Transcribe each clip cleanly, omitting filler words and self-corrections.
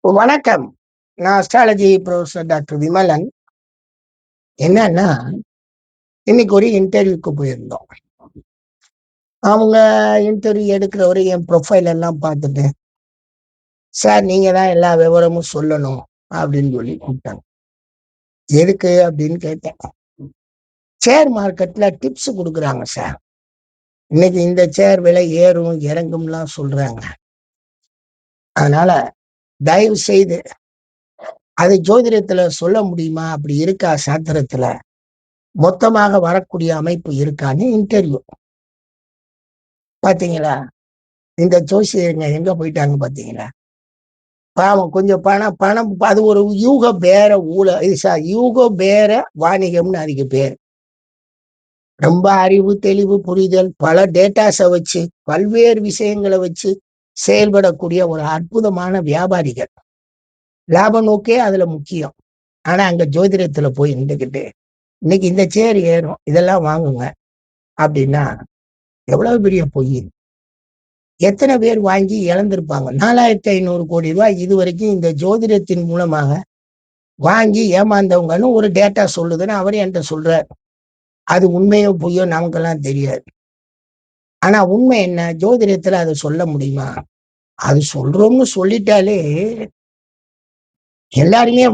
வணக்கம். நான் astrology professor doctor Vimalan. என்னன்னா, இன்னைக்கு ஒரு இன்டர்வியூக்கு போயிருந்தோம். அவங்க இன்டர்வியூ எடுக்கிறவரு என் ப்ரொஃபைல் எல்லாம் பார்த்துட்டு, "சார் நீங்க தான் எல்லா விவரமும் சொல்லணும்." அப்படின்னு சொல்லி கூப்பிட்டாங்க. "எதுக்கு?" அப்படின்னு கேட்டேன். "ஷேர் மார்க்கெட்ல டிப்ஸ் குடுக்குறாங்க சார். இன்னைக்கு இந்த ஷேர் விலை ஏறும், இறங்கும்லாம் சொல்றாங்க. அதனால தயவு செய்து அது ஜோதிடத்துல சொல்ல முடியுமா? அப்படி இருக்கா சாத்திரத்துல? மொத்தமாக வரக்கூடிய அமைப்பு இருக்கான்னு" இன்டர்வியூ. பார்த்தீங்களா? இந்த ஜோசியருங்க எங்க போயிட்டாங்க பார்த்தீங்களா? பாவம் கொஞ்சம் பணம் பணம் அது ஒரு யூக பேர யூக பேர வாணிகம்னு அதுக்கு பேரு. ரொம்ப அறிவு, தெளிவு, புரிதல், பல டேட்டாஸ வச்சு, பல்வேறு விஷயங்கள வச்சு செயல்படக்கூடிய ஒரு அற்புதமான வியாபாரிகள். லாப நோக்கே அதுல முக்கியம். ஆனா அங்க ஜோதிடத்துல போய் நின்டுகிட்டு, இன்னைக்கு இந்த சேர் ஏறும், இதெல்லாம் வாங்குங்க அப்படின்னா, எவ்வளவு பெரிய பொய்! எத்தனை பேர் வாங்கி இழந்திருப்பாங்க? ரூ. 4,500,00,00,000 இதுவரைக்கும் இந்த ஜோதிடத்தின் மூலமாக வாங்கி ஏமாந்தவங்கன்னு ஒரு டேட்டா சொல்லுதுன்னு அவரு என்ட்ட சொல்றாரு. அது உண்மையோ பொய்யோ நமக்கெல்லாம் தெரியாது. ஆனா உண்மை என்ன? ஜோதிடத்துல அத சொல்ல முடியுமா? அது சொல்றோம்னு சொல்லிட்டாலே, எல்லாருமே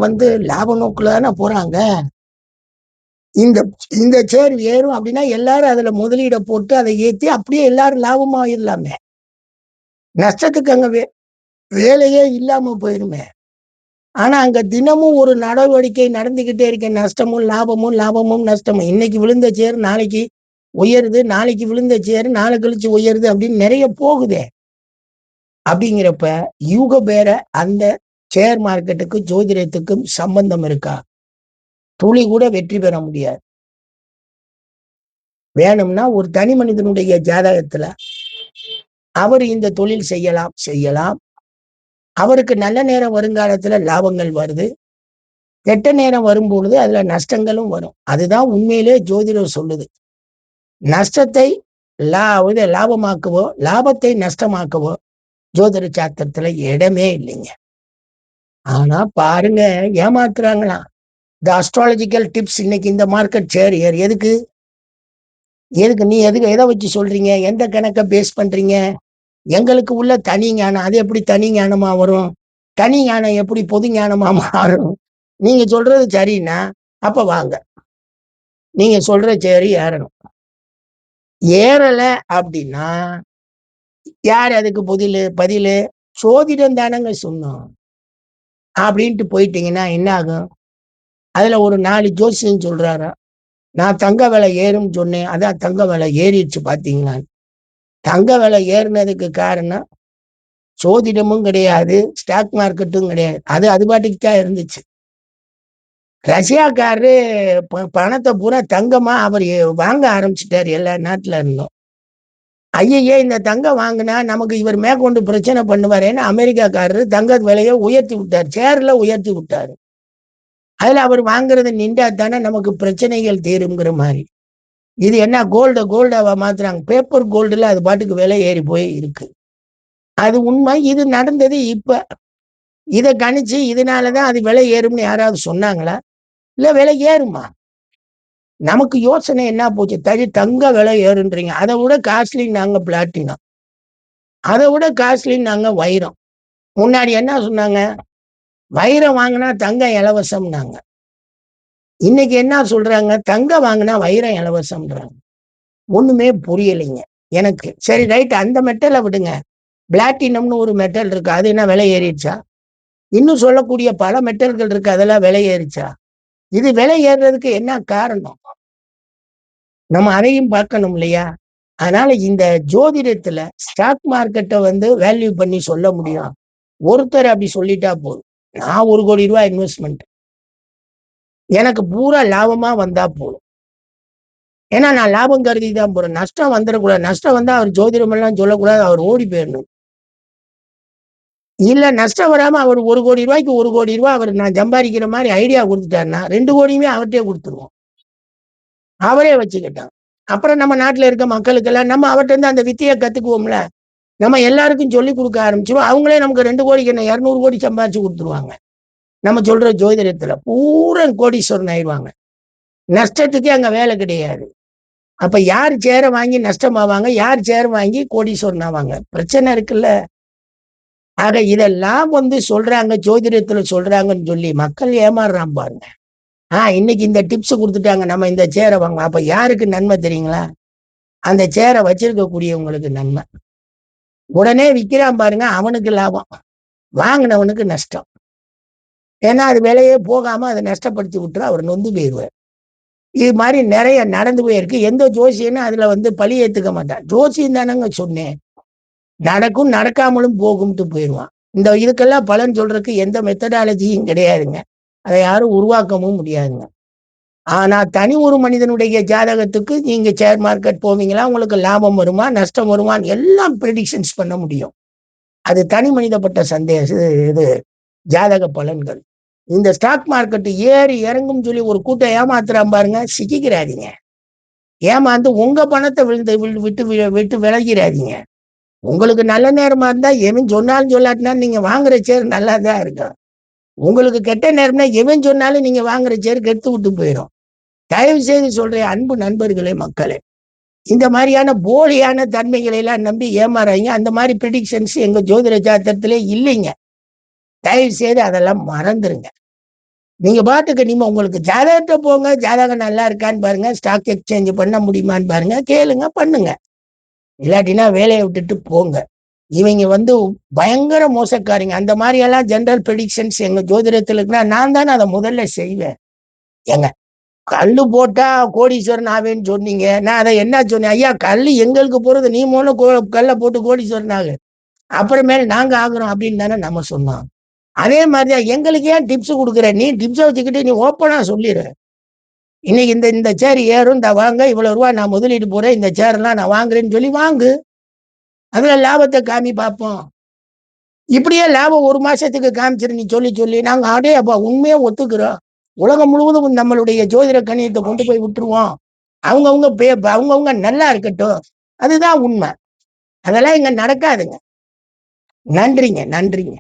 லாப நோக்குல தான போறாங்க. இந்த இந்த ஷேர் ஏறும் அப்படின்னா எல்லாரும் அதுல முதலீட போட்டு அதை ஏத்தி அப்படியே எல்லாரும் லாபமா ஆயிரலாமே. நஷ்டத்துக்கு அங்க வேலையே இல்லாம போயிருமே. ஆனா அங்க தினமும் ஒரு நடவடிக்கை நடந்துகிட்டே இருக்கு. நஷ்டமும், லாபமும், லாபமும், நஷ்டமும். இன்னைக்கு விழுந்த ஷேர் நாளைக்கு உயருது. நாளைக்கு விழுந்த ஷேர் நாளை கழிச்சு உயருது அப்படின்னு நிறைய போகுதே. அப்படிங்கிறப்ப யூக பேர அந்த ஷேர் மார்க்கெட்டுக்கும், ஜோதிடத்துக்கும் சம்பந்தம் இருக்கா? துளி கூட வெற்றி பெற முடியாது. வேணும்னா ஒரு தனி மனிதனுடைய ஜாதகத்துல அவர் இந்த தொழில் செய்யலாம், செய்யலாம். அவருக்கு நல்ல நேரம் வருங்காலத்துல லாபங்கள் வருது. கெட்ட நேரம் வரும்பொழுது அதுல நஷ்டங்களும் வரும். அதுதான் உண்மையிலே ஜோதிடம் சொல்லுது. நஷ்டத்தை லாபமாக்கவோ, லாபத்தை நஷ்டமாக்கவோ ஜோதிட சாஸ்திரத்துல இடமே இல்லைங்க. ஆனா பாருங்க ஏமாத்துறாங்களாம். இந்த அஸ்ட்ராலஜிக்கல் டிப்ஸ் இன்னைக்கு இந்த மார்க்கெட் ஷேர் எதுக்கு? எதுக்கு? நீ எதுக்கு எத வச்சு சொல்றீங்க? எந்த கணக்க பேஸ் பண்றீங்க? எங்களுக்கு உள்ள தனி ஞானம். அது எப்படி தனி ஞானமா வரும்? தனி ஞானம் எப்படி பொது ஞானமா மாறும்? நீங்க சொல்றது சரின்னா, அப்ப வாங்க. நீங்க சொல்ற சரி ஏறணும். ஏறல அப்படின்னா, யார் அதுக்கு பதிலு? சோதிடம் தானங்க சொன்னோம். அப்படின்ட்டு போயிட்டீங்கன்னா என்ன ஆகும்? அதுல ஒரு 4 ஜோசியம் சொல்றாராம். நான் தங்க விலை ஏறும்னு சொன்னேன். அதான் தங்க விலை ஏறிடுச்சு பார்த்தீங்களா? தங்க விலை ஏறுனதுக்கு காரணம் சோதிடமும் கிடையாது, ஸ்டாக் மார்க்கெட்டும் கிடையாது. அது அது பாட்டுக்கு தான் இருந்துச்சு. ரஷ்யாக்காரரு பணத்த பூரா தங்கமா அவரு வாங்க ஆரம்பிச்சுட்டாரு எல்லா நாட்டுல இருந்தும். ஐய்யய்ய! இந்த தங்கம் வாங்குனா நமக்கு இவர் மேற்கொண்டு பிரச்சனை பண்ணுவாரேன்னு அமெரிக்காக்காரரு தங்க விலைய உயர்த்தி விட்டாரு. ஷேர்ல உயர்த்தி விட்டாரு. அதுல அவர் வாங்குறத நின்றா தானே நமக்கு பிரச்சனைகள் தீரும்ங்கிற மாரி. இது என்ன கோல்டாவா மாத்துறாங்க. பேப்பர் கோல்டுல அது பாட்டுக்கு விலை ஏறி போய் இருக்கு. அது உண்மை. இது நடந்தது இப்ப. இத கணிச்சு இதனால தான் அது விலை ஏறும்னு யாராவது சொன்னாங்களா? இல்ல விலை ஏறுமா? நமக்கு யோசனை என்ன போச்சு? தங்க விலை ஏறுன்றீங்க. அத விட காஸ்ட்லின்னாங்க பிளாட்டினம். அத விட காஸ்ட்லின்னாங்க வைரம். முன்னாடி என்ன சொன்னாங்க? வைரம் வாங்குனா தங்கம் இலவசம்னாங்க. இன்னைக்கு என்ன சொல்றாங்க? தங்கம் வாங்குனா வைரம் இலவசம்ன்றாங்க. ஒண்ணுமே புரியலைங்க எனக்கு. சரி ரைட் அந்த மெட்டல விடுங்க. பிளாட்டினம்னு ஒரு மெட்டல் இருக்கு. அது என்ன விலை ஏறிடுச்சா? இன்னும் சொல்லக்கூடிய பல மெட்டல்கள் இருக்கு. அதெல்லாம் விலை ஏறிச்சா? இது விலை ஏறுறதுக்கு என்ன காரணம்? நம்ம அதையும் பார்க்கணும் இல்லையா? அதனால இந்த ஜோதிடத்துல ஸ்டாக் மார்க்கெட்ட வேல்யூ பண்ணி சொல்ல முடியும். ஒருத்தர் அப்படி சொல்லிட்டா போதும். நான் ரூ. 1,00,00,000 இன்வெஸ்ட்மென்ட். எனக்கு பூரா லாபமா வந்தா போதும். ஏன்னா நான் லாபம் கருதி தான் போறேன். நஷ்டம் வந்துரக்கூடாது. நஷ்டம் வந்தா அவர் ஜோதிடம் எல்லாம் சொல்லக்கூடாது. அவர் ஓடி போயிரணும். இல்ல நஷ்டம் வராம அவர் ரூ. 1,00,00,000க்கு ரூ. 1,00,00,000 அவர் நான் சம்பாதிக்கிற மாரி ஐடியா குடுத்துட்டாருன்னா, 2,00,00,000யுமே அவர்ட்டயே குடுத்துருவோம். அவரே வச்சுக்கட்டும். அப்புறம் நம்ம நாட்டுல இருக்க மக்களுக்கெல்லாம் நம்ம அவர்ட்ட இருந்து அந்த வித்தைய கத்துக்குவோம்ல. நம்ம எல்லாருக்கும் சொல்லிக் கொடுக்க ஆரம்பிச்சிடும். அவங்களே நமக்கு 2 கோடிக்கு என்ன 200 கோடி சம்பாதிச்சு கொடுத்துருவாங்க. நம்ம சொல்ற ஜோதிடத்துல பூரா கோடீஸ்வரன் ஆயிடுவாங்க. நஷ்டத்துக்கே அங்க வேலை கிடையாது. அப்ப யார் சேர வாங்கி நஷ்டமாவாங்க, யார் சேர் வாங்கி கோடீஸ்வரன் ஆவாங்க? பிரச்சனை இருக்குல்ல. ஆக இதெல்லாம் சொல்றாங்க, ஜோதிடத்துல சொல்றாங்கன்னு சொல்லி மக்கள் ஏமாறுறான் பாருங்க. இன்னைக்கு இந்த டிப்ஸ் குடுத்துட்டாங்க. நம்ம இந்த சேர வாங்கலாம். அப்ப யாருக்கு நன்மை தெரியுங்களா? அந்த சேர வச்சிருக்கக்கூடியவங்களுக்கு நன்மை. உடனே விக்கிறான் பாருங்க, அவனுக்கு லாபம். வாங்கினவனுக்கு நஷ்டம். ஏன்னா அது விலையே போகாம அதை நஷ்டப்படுத்தி விட்டுரும். அவர் நொந்து போயிருவார். இது மாதிரி நிறைய நடந்து போயிருக்கு. எந்த ஜோசியனும் அதுல பழி ஏத்துக்க மாட்டான். ஜோசியம் தானங்க சொன்னேன். நடக்கும், நடக்காமலும் போகும்ட்டு போயிடுவான். இதுக்கெல்லாம் பலன் சொல்றதுக்கு எந்த மெத்தடாலஜியும் கிடையாதுங்க. அதை யாரும் உருவாக்கவும் முடியாதுங்க. ஆனா தனி ஒரு மனிதனுடைய ஜாதகத்துக்கு நீங்க ஷேர் மார்க்கெட் போவீங்களா, உங்களுக்கு லாபம் வருமா, நஷ்டம் வருமான்னு எல்லாம் ப்ரெடிக்ஷன்ஸ் பண்ண முடியும். அது தனி மனிதப்பட்ட இது ஜாதக பலன்கள். இந்த ஸ்டாக் மார்க்கெட் ஏறி இறங்கும் சொல்லி ஒரு கூட்டம் ஏமாத்துறான் பாருங்க, சிக்கிக்கிறாதீங்க. ஏமாந்து உங்க பணத்தை விட்டு விட்டு விலகிறாதீங்க. உங்களுக்கு நல்ல நேரமா இருந்தா எவன் சொன்னாலும் சொல்லாட்டினா நீங்க வாங்குற சேர் நல்லா தான் இருக்கும். உங்களுக்கு கெட்ட நேரம்னா எவன் சொன்னாலும் நீங்க வாங்குற சேர் கெடுத்து விட்டு போயிடும். தயவு செய்து சொல்றேன் அன்பு நண்பர்களே, மக்களே, இந்த மாதிரியான போலியான தன்மைகளை எல்லாம் நம்பி ஏமாறாங்க. அந்த மாதிரி ப்ரெடிக்ஷன்ஸ் எங்க ஜோதிட ஜாதகத்திலே இல்லைங்க. தயவு செய்து அதெல்லாம் மறந்துருங்க. நீங்க பாட்டுக்கு உங்களுக்கு ஜாதகத்தை போங்க, ஜாதகம் நல்லா இருக்கான்னு பாருங்க, ஸ்டாக் எக்ஸ்சேஞ்ச் பண்ண முடியுமான்னு பாருங்க, கேளுங்க, பண்ணுங்க. இல்லாட்டினா வேலையை விட்டுட்டு போங்க. இவங்க பயங்கர மோசக்காரிங்க. அந்த மாதிரி எல்லாம் ஜெனரல் ப்ரெடிக்ஷன்ஸ் எங்க ஜோதிடத்துல இருக்குன்னா நான் தானே அதை முதல்ல செய்வேன். ஏங்க, கல்லு போட்டா கோடீஸ்வரன் ஆவேன்னு சொன்னீங்க. நான் அதை என்ன சொன்னேன்? ஐயா, கல்லு எங்களுக்கு போறது, நீ மூலம் கல்லை போட்டு கோடீஸ்வரன் ஆகு, அப்புறமேல் நாங்க ஆகுறோம் அப்படின்னு தானே நம்ம சொன்னோம். அதே மாதிரிதான் எங்களுக்கு ஏன் டிப்ஸ் கொடுக்குற? நீ டிப்ஸை வச்சுக்கிட்டு நீ ஓப்பனா சொல்லிடு. இன்னைக்கு இந்த சேர் ஏறும், இந்த வாங்க, இவ்வளவு ரூபா நான் முதலீடு போறேன், இந்த சேர் எல்லாம் நான் வாங்குறேன்னு சொல்லி வாங்கு. அதுல லாபத்தை காமி பார்ப்போம். இப்படியே லாபம் 1 மாசத்துக்கு காமிச்சிரு. நீ சொல்லி சொல்லி நாங்க அப்பா உண்மையா ஒத்துக்கிறோம். உலகம் முழுவதும் நம்மளுடைய ஜோதிட கணியத்தை கொண்டு போய் விட்டுருவோம். அவங்கவுங்க நல்லா இருக்கட்டும். அதுதான் உண்மை. அதெல்லாம் இங்க நடக்காதுங்க. நன்றிங்க, நன்றிங்க.